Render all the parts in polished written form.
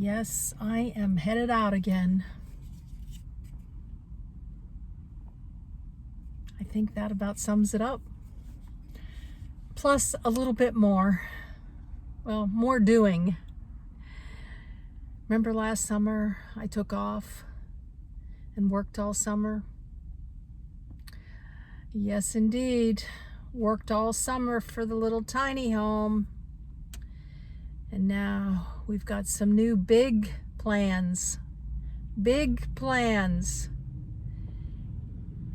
Yes, I am headed out again. I think that about sums it up. Plus a little bit more. Well, more doing. Remember last summer I took off and worked all summer? Yes, indeed. Worked all summer for the little tiny home. And now we've got some new big plans. Big plans.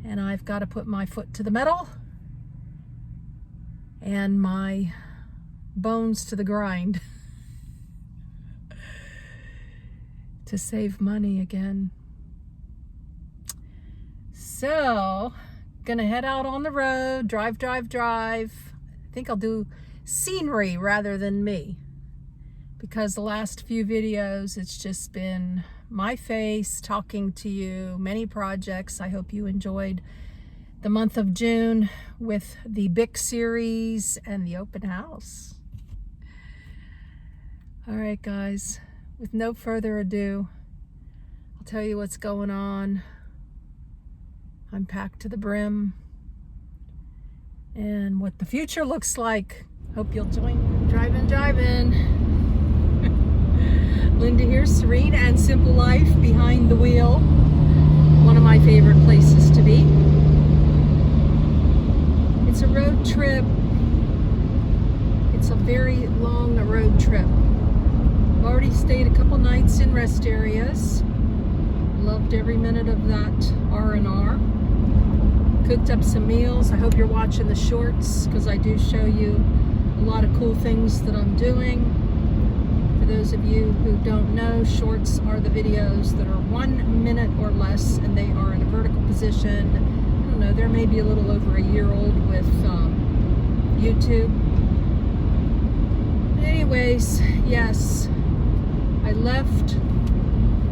And I've got to put my foot to the metal and my bones to the grind to save money again. So, gonna head out on the road, drive. I think I'll do scenery rather than me, because the last few videos it's just been my face talking to you, many projects. I hope you enjoyed the month of June with the BIC series and the open house. All right, guys, with no further ado, I'll tell you what's going on. I'm packed to the brim and what the future looks like. Hope you'll join driving. Linda here, Serene and Simple Life behind the wheel. One of my favorite places to be. It's a road trip. It's a very long road trip. I've already stayed a couple nights in rest areas. Loved every minute of that R&R. Cooked up some meals. I hope you're watching the shorts, because I do show you a lot of cool things that I'm doing. For those of you who don't know, shorts are the videos that are 1 minute or less, and they are in a vertical position. I don't know, they're maybe a little over a year old with YouTube. Anyways, yes, I left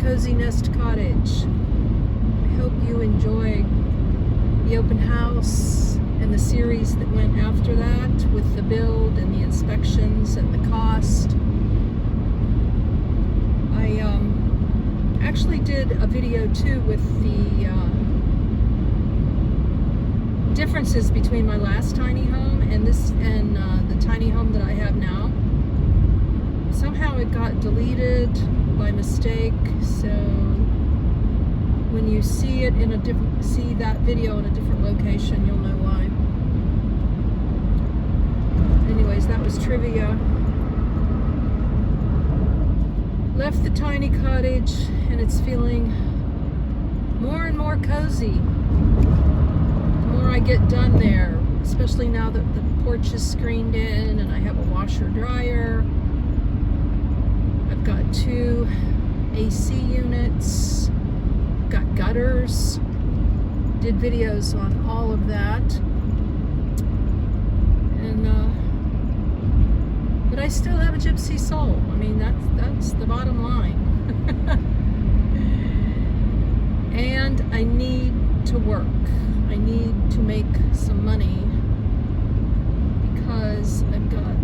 Cozy Nest Cottage. I hope you enjoyed the open house and the series that went after that, with the build and the inspections and the cost. I actually did a video too with the differences between my last tiny home and this, and the tiny home that I have now. Somehow it got deleted by mistake, so when you see it in a different, see that video in a different location, you'll know why. Anyways, that was trivia. Left the tiny cottage and it's feeling more and more cozy. The more I get done there, especially now that the porch is screened in and I have a washer dryer. I've got 2 AC units, got gutters, did videos on all of that. And but I still have a gypsy soul. I mean, that's the bottom line. And I need to work. I need to make some money, because I've got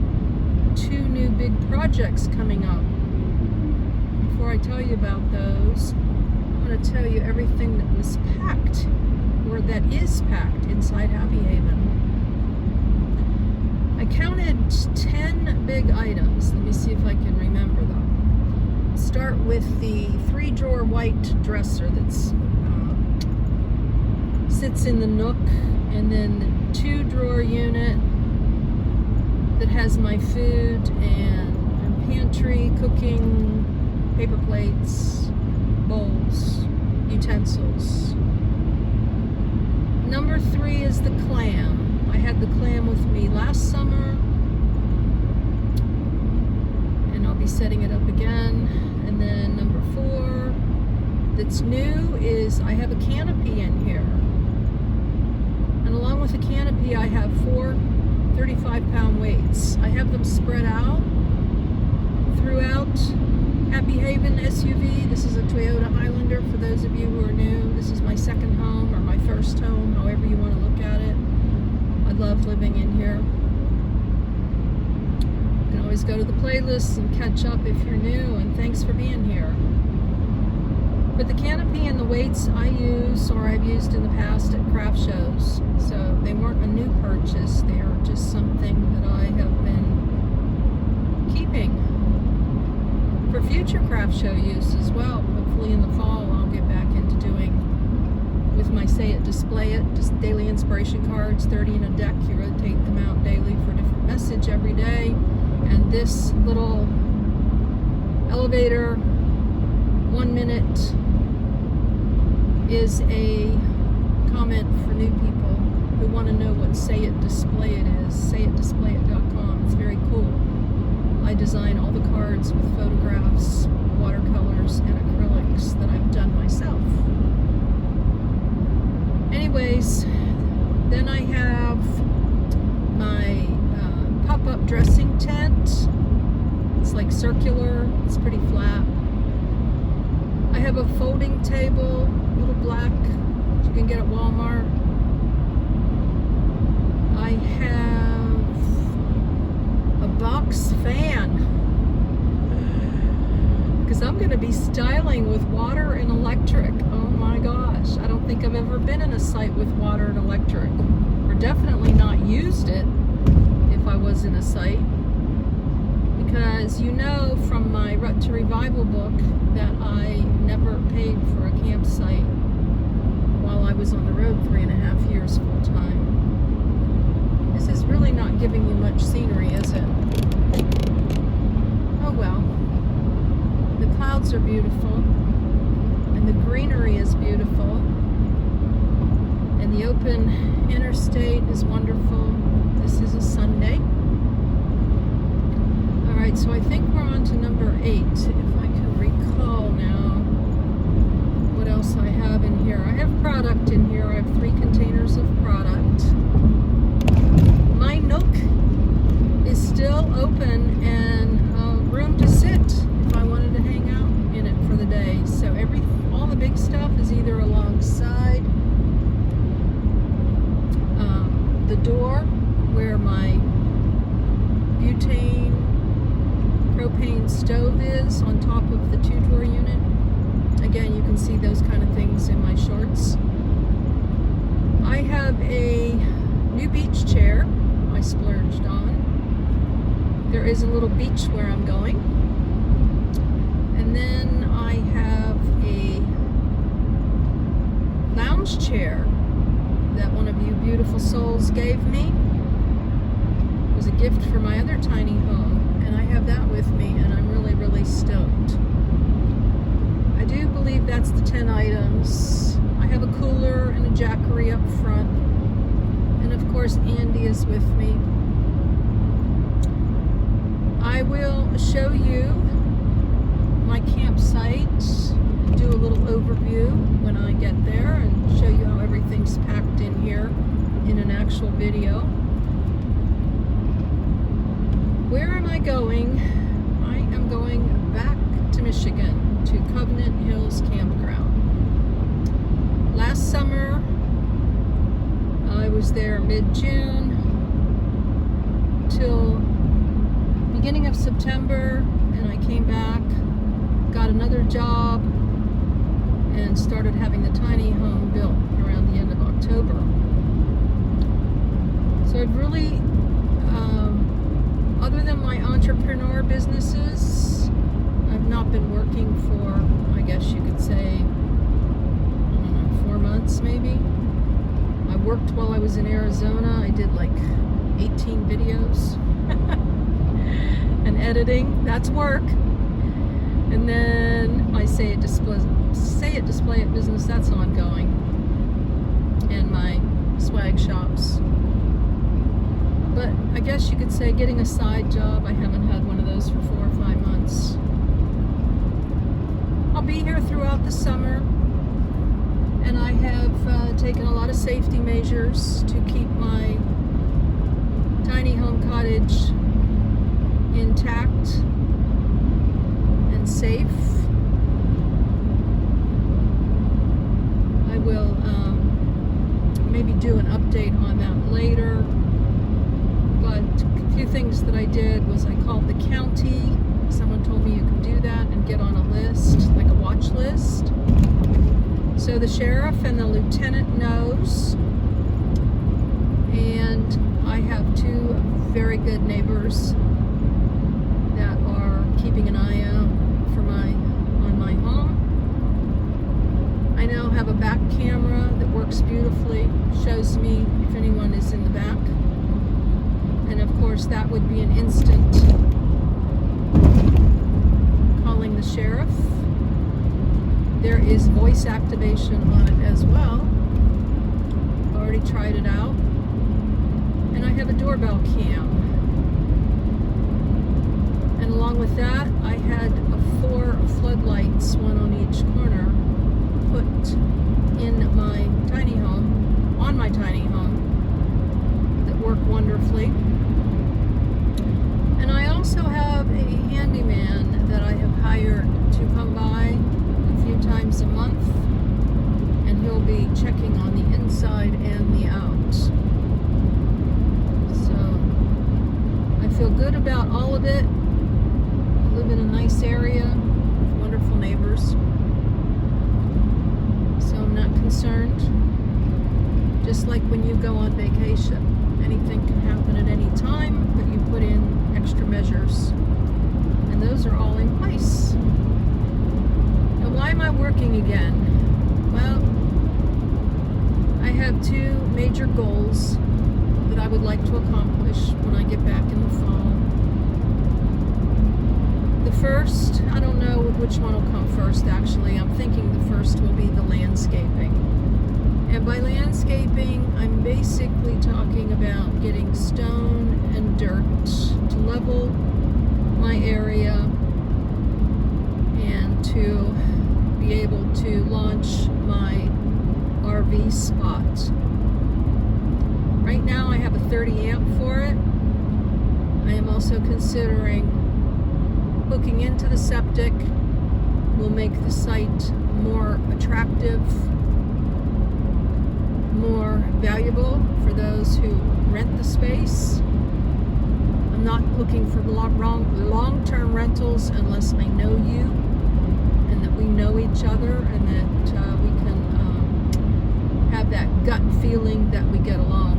2 new big projects coming up. Before I tell you about those, I'm going to tell you everything that was packed, or that is packed, inside Happy Haven. I counted 10 big items. Let me see if I can remember them. Start with the 3-drawer white dresser that's sits in the nook, and then the 2-drawer unit that has my food and pantry, cooking, paper plates, bowls, utensils. Number 3 is the clam. I had the clam with me last summer, and I'll be setting it up again. And then number 4 that's new is I have a canopy in here. And along with the canopy, I have 4 35-pound weights. I have them spread out throughout Happy Haven SUV. This is a Toyota Highlander, for those of you who are new. This is my second home, or my first home, however you want to look at it. I love living in here. You can always go to the playlists and catch up if you're new, and thanks for being here. But the canopy and the weights I use, or I've used in the past at craft shows, so they weren't a new purchase, they are just something that I have been keeping for future craft show use as well. Hopefully in the fall I'll get back into doing with my Say It, Display It, just daily inspiration cards, 30 in a deck. You rotate them out daily for a different message every day. And this little elevator 1 minute is a comment for new people who want to know what Say It, Display It is. SayItDisplayIt.com. It's very cool. I design all the cards with photographs, watercolors, and acrylics that I've done myself. Anyways, then I have my pop-up dressing tent. It's like circular, it's pretty flat. I have a folding table, little black, that you can get at Walmart. I have a box fan, because I'm going to be styling with water and electric. Oh my gosh, I don't think I've ever been in a site with water and electric, or definitely not used it if I was in a site, because you know from my Rut to Revival book that I never paid for a campsite while I was on the road 3.5 years full time. This is really not giving you much scenery, is it? Oh well. The clouds are beautiful, and the greenery is beautiful, and the open interstate is wonderful. This is a Sunday. Alright, so I think we're on to number 8, if I can recall now what else I have in here. I have product in here. I have 3 containers of product. My nook is still open and room to sit if I wanted to hang out in it for the day. So all the big stuff is either alongside the door where my butane propane stove is, on top of the 2-drawer unit. Again, you can see those kind of things in my shorts. I have a new beach chair I splurged on. There is a little beach where I'm going. And then I have a lounge chair that one of you beautiful souls gave me. It was a gift for my other tiny home, and I have that with me, and I'm really, really stoked. I do believe that's the 10 items. I have a cooler and a jackery up front, and of course Andy is with me. I will show you my campsite, do a little overview when I get there, and show you how everything's packed in here in an actual video. Where am I going? I am going back to Michigan, to Covenant Hills Campground. Last summer, I was there mid-June till beginning of September, and I came back, got another job, and started having the tiny home built around the end of October. So I've really, other than my entrepreneur businesses, I've not been working for, I guess you could say, I don't know, 4 months maybe. I worked while I was in Arizona. I did like 18 videos. And editing, that's work. And then my Say It, Display It business, that's ongoing. And my swag shops. But I guess you could say getting a side job, I haven't had one of those for 4 or 5 months. I'll be here throughout the summer, and I have taken a lot of safety measures to keep my tiny home cottage intact and safe. I will maybe do an update on that later, but a few things that I did was I called the county. Someone told me you can do that and get on a list, like a watch list. So the sheriff and the lieutenant knows. And I have two very good neighbors that are keeping an eye out for on my home. I now have a back camera that works beautifully, shows me if anyone is in the back. And of course that would be an instant calling the sheriff. There is voice activation on it as well. Already tried it out. And I have a doorbell cam. And along with that, I had 4 floodlights, one on each corner, put in my tiny home, on my tiny home, that work wonderfully. And I also have a handyman that I have hired to come by a few times a month, and he'll be checking on the inside and the out. I feel good about all of it. I live in a nice area with wonderful neighbors, so I'm not concerned. Just like when you go on vacation, anything can happen at any time, but you put in extra measures, and those are all in place. And why am I working again? Well, I have 2 major goals that I would like to accomplish when I get back in the fall. The first, I don't know which one will come first actually. I'm thinking the first will be the landscaping. And by landscaping, I'm basically talking about getting stone and dirt to level my area and to be able to launch my RV spot. Right now I have a 30 amp for it. I am also considering hooking into the septic. Will make the site more attractive, more valuable for those who rent the space. I'm not looking for long-term rentals unless I know you and that we know each other and that we can have that gut feeling that we get along.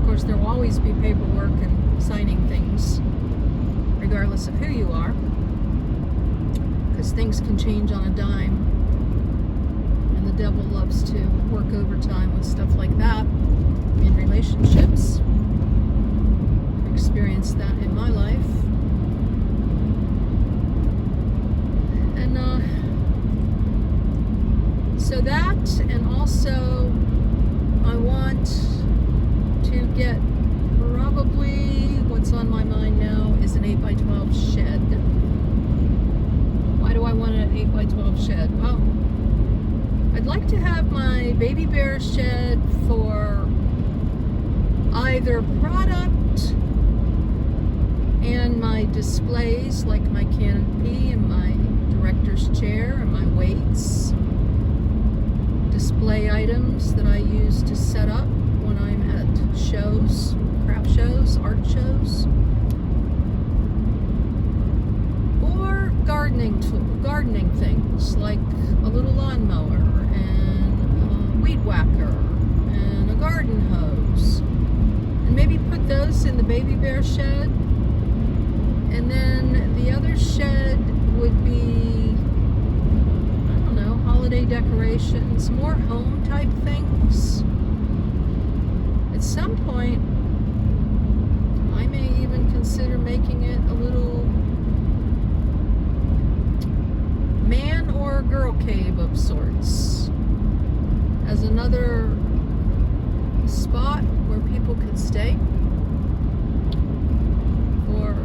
Of course, there will always be paperwork and signing things, regardless of who you are, because things can change on a dime, and the devil loves to work overtime with stuff like that in relationships. I've experienced that in my life. And so that, and also I want to get probably, what's on my mind now is an 8x12 shed. Why do I want an 8x12 shed? Well, I'd like to have my baby bear shed for either product and my displays, like my canopy and my director's chair and my weights, display items that I use to set up when I'm at shows, craft shows, art shows, or gardening things like a little lawnmower and a weed whacker and a garden hose, and maybe put those in the baby bear shed. And then the other shed would be, I don't know, holiday decorations, more home type things. At some point, I may even consider making it a little man or girl cave of sorts, as another spot where people could stay for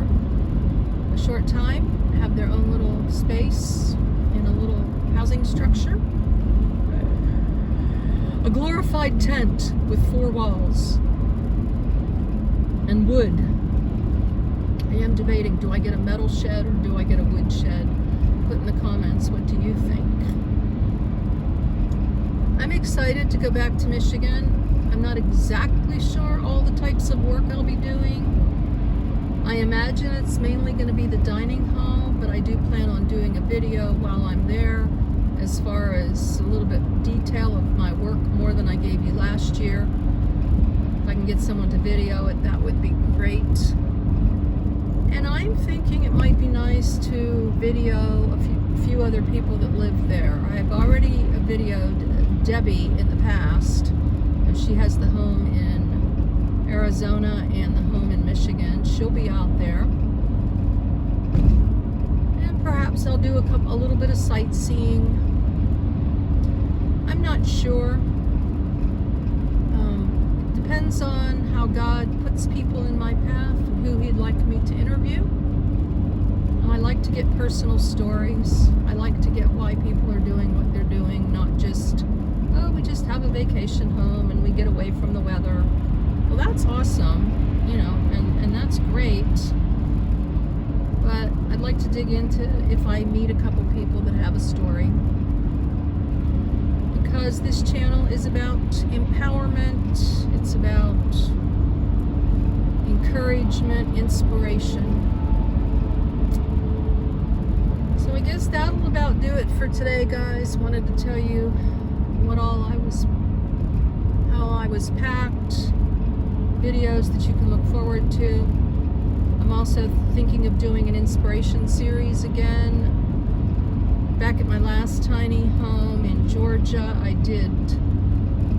a short time, have their own little space in a little housing structure. A glorified tent with 4 walls and wood. I am debating, do I get a metal shed or do I get a wood shed? Put in the comments, what do you think? I'm excited to go back to Michigan. I'm not exactly sure all the types of work I'll be doing. I imagine it's mainly going to be the dining hall, but I do plan on doing a video while I'm there as far as a little bit detail of my work, more than I gave you last year. If I can get someone to video it, that would be great. And I'm thinking it might be nice to video a few other people that live there. I've already videoed Debbie in the past, and she has the home in Arizona and the home in Michigan. She'll be out there. And perhaps I'll do a little bit of sightseeing. I'm not sure. Depends on how God puts people in my path and who He'd like me to interview. I like to get personal stories. I like to get why people are doing what they're doing, not just, oh, we just have a vacation home and we get away from the weather. Well, that's awesome, you know, and that's great. But I'd like to dig into if I meet a couple people that have a story. Because this channel is about empowerment, it's about encouragement, inspiration. So I guess that'll about do it for today, guys. Wanted to tell you how I was packed, videos that you can look forward to. I'm also thinking of doing an inspiration series again. Back at my last tiny home in Georgia, I did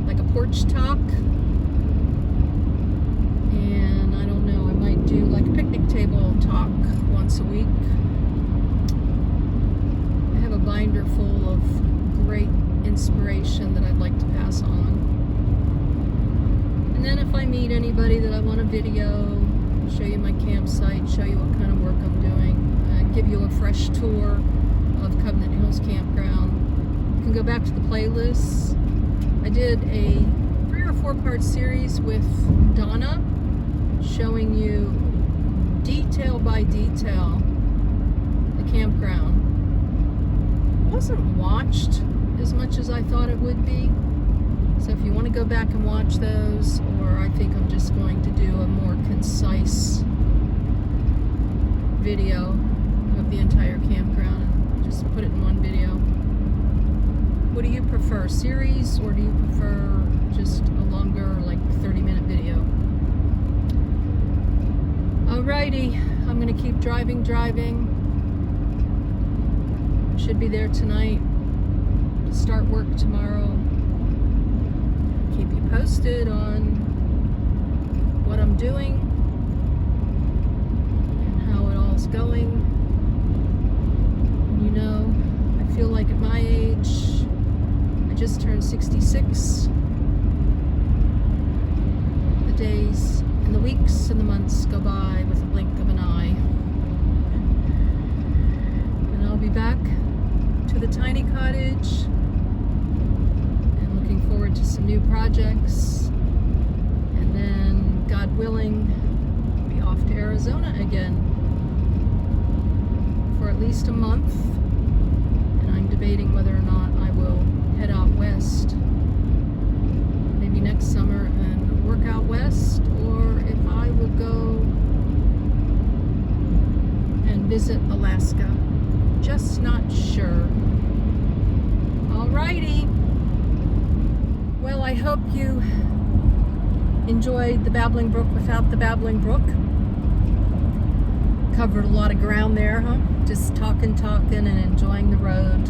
like a porch talk, and I don't know, I might do like a picnic table talk once a week. I have a binder full of great inspiration that I'd like to pass on. And then if I meet anybody that I want to video, show you my campsite, show you what kind of work I'm doing, give you a fresh tour of Covenant Hills Campground. You can go back to the playlists. I did a 3 or 4 part series with Donna, showing you detail by detail the campground. It wasn't watched as much as I thought it would be. So if you want to go back and watch those, or I think I'm just going to do a more concise video of the entire campground and just put it in one video. What do you prefer, series, or do you prefer just a longer, like 30-minute video? Alrighty, I'm gonna keep driving. Should be there tonight to start work tomorrow. Keep you posted on what I'm doing and how it all's going. You know, I feel like at my age, I just turned 66. The days and the weeks and the months go by with a blink of an eye. And I'll be back to the tiny cottage and looking forward to some new projects. And then, God willing, be off to Arizona again for at least a month. And I'm debating whether or not I will head out west, maybe next summer, and work out west, or if I will go and visit Alaska. Just not sure. Alrighty. Well, I hope you enjoyed the Babbling Brook without the Babbling Brook. Covered a lot of ground there, huh? Just talking and enjoying the road.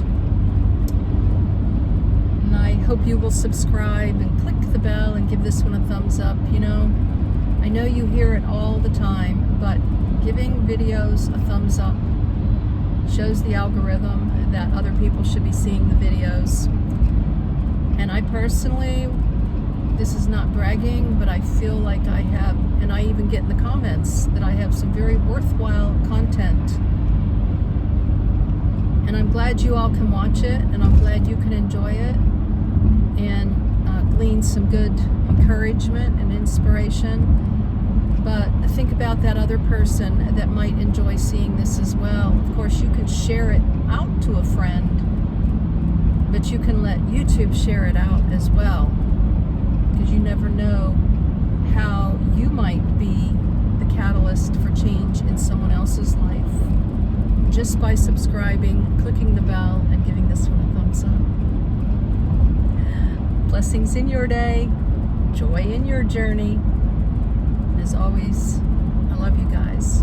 And I hope you will subscribe and click the bell and give this one a thumbs up. You know, I know you hear it all the time, but giving videos a thumbs up shows the algorithm that other people should be seeing the videos. And I personally, this is not bragging, but I feel like I have, and I even get in the comments that I have some very worthwhile content. And I'm glad you all can watch it, and I'm glad you can enjoy it and glean some good encouragement and inspiration. But think about that other person that might enjoy seeing this as well. Of course, you can share it out to a friend, but you can let YouTube share it out as well, because you never know how you might be the catalyst for change in someone else's life just by subscribing, clicking the bell, and giving this one a thumbs up. Blessings in your day, joy in your journey. And as always, I love you guys.